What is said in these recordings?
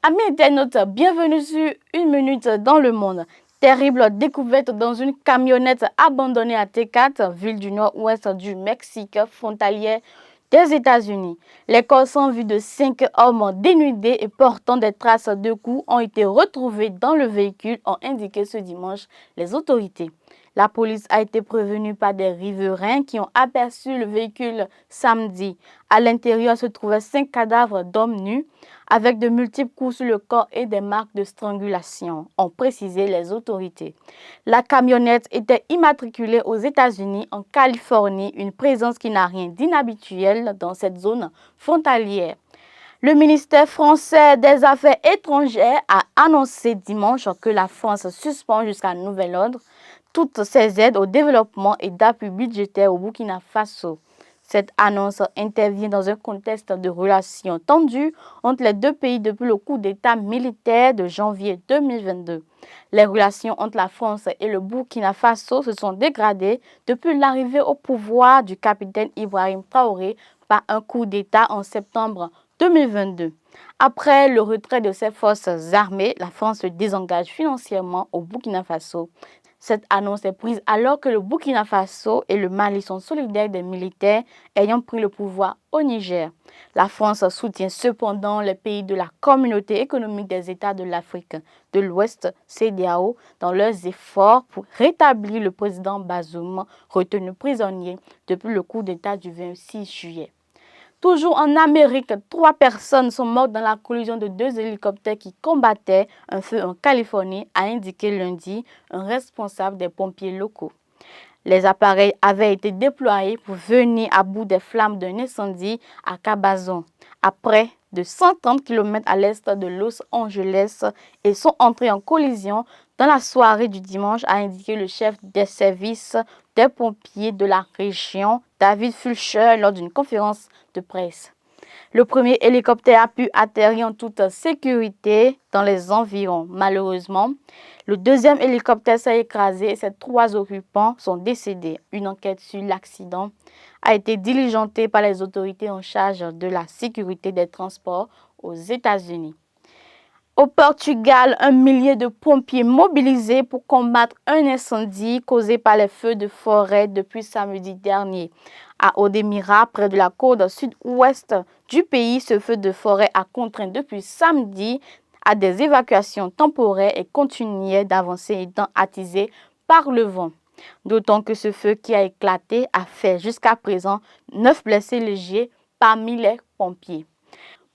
Amis internautes, bienvenue sur Une minute dans le monde. Terrible découverte dans une camionnette abandonnée à Tecate, ville du nord-ouest du Mexique, frontalière des États-Unis. Les corps sans vie de 5 hommes dénudés et portant des traces de coups ont été retrouvés dans le véhicule, ont indiqué ce dimanche les autorités. La police a été prévenue par des riverains qui ont aperçu le véhicule samedi. À l'intérieur se trouvaient 5 cadavres d'hommes nus avec de multiples coups sur le corps et des marques de strangulation, ont précisé les autorités. La camionnette était immatriculée aux États-Unis, en Californie, une présence qui n'a rien d'inhabituel dans cette zone frontalière. Le ministère français des Affaires étrangères a annoncé dimanche que la France suspend jusqu'à nouvel ordre toutes ses aides au développement et d'appui budgétaire au Burkina Faso. Cette annonce intervient dans un contexte de relations tendues entre les deux pays depuis le coup d'État militaire de janvier 2022. Les relations entre la France et le Burkina Faso se sont dégradées depuis l'arrivée au pouvoir du capitaine Ibrahim Traoré par un coup d'État en septembre 2022. Après le retrait de ses forces armées, la France se désengage financièrement au Burkina Faso. Cette annonce est prise alors que le Burkina Faso et le Mali sont solidaires des militaires ayant pris le pouvoir au Niger. La France soutient cependant les pays de la Communauté économique des États de l'Afrique de l'Ouest, CEDEAO, dans leurs efforts pour rétablir le président Bazoum, retenu prisonnier depuis le coup d'État du 26 juillet. Toujours en Amérique, 3 personnes sont mortes dans la collision de 2 hélicoptères qui combattaient un feu en Californie, a indiqué lundi un responsable des pompiers locaux. Les appareils avaient été déployés pour venir à bout des flammes d'un incendie à Cabazon, à près de 130 km à l'est de Los Angeles, et sont entrés en collision dans la soirée du dimanche, a indiqué le chef des services des pompiers de la région, David Fulcher, lors d'une conférence de presse. Le premier hélicoptère a pu atterrir en toute sécurité dans les environs. Malheureusement, le deuxième hélicoptère s'est écrasé et ses 3 occupants sont décédés. Une enquête sur l'accident a été diligentée par les autorités en charge de la sécurité des transports aux États-Unis. Au Portugal, un millier de pompiers mobilisés pour combattre un incendie causé par les feux de forêt depuis samedi dernier. À Odemira, près de la côte sud-ouest du pays, ce feu de forêt a contraint depuis samedi à des évacuations temporaires et continuait d'avancer étant attisé par le vent. D'autant que ce feu qui a éclaté a fait jusqu'à présent 9 blessés légers parmi les pompiers.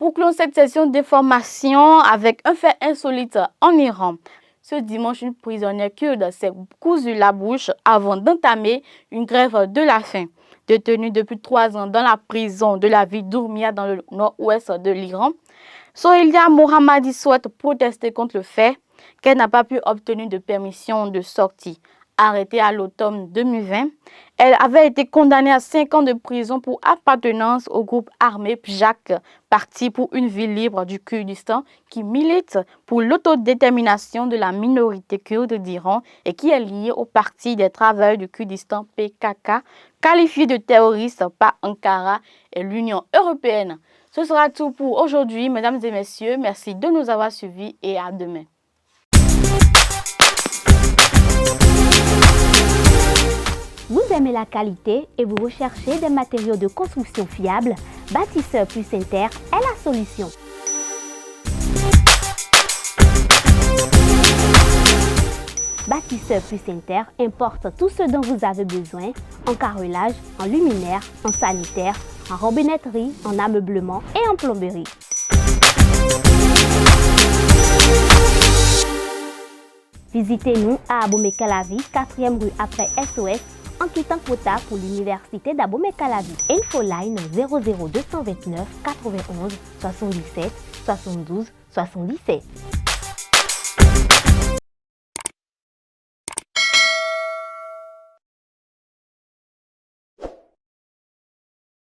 Bouclons cette session d'information avec un fait insolite en Iran. Ce dimanche, une prisonnière kurde s'est cousue la bouche avant d'entamer une grève de la faim. Détenue depuis 3 ans dans la prison de la ville d'Urmia dans le nord-ouest de l'Iran, Soheila Mohammadi souhaite protester contre le fait qu'elle n'a pas pu obtenir de permission de sortie. Arrêtée à l'automne 2020, elle avait été condamnée à 5 ans de prison pour appartenance au groupe armé PJAK, Parti pour une ville libre du Kurdistan, qui milite pour l'autodétermination de la minorité kurde d'Iran et qui est liée au Parti des travailleurs du Kurdistan PKK, qualifié de terroriste par Ankara et l'Union européenne. Ce sera tout pour aujourd'hui, mesdames et messieurs. Merci de nous avoir suivis et à demain. Vous aimez la qualité et vous recherchez des matériaux de construction fiables? Bâtisseur Plus Inter est la solution. Bâtisseur Plus Inter importe tout ce dont vous avez besoin en carrelage, en luminaire, en sanitaire, en robinetterie, en ameublement et en plomberie. Visitez-nous à Abomey-Calavi, 4e rue après SOS, en quittant Kota pour l'université d'Abomey-Calavi. Infoline 00229 91 77 72 77.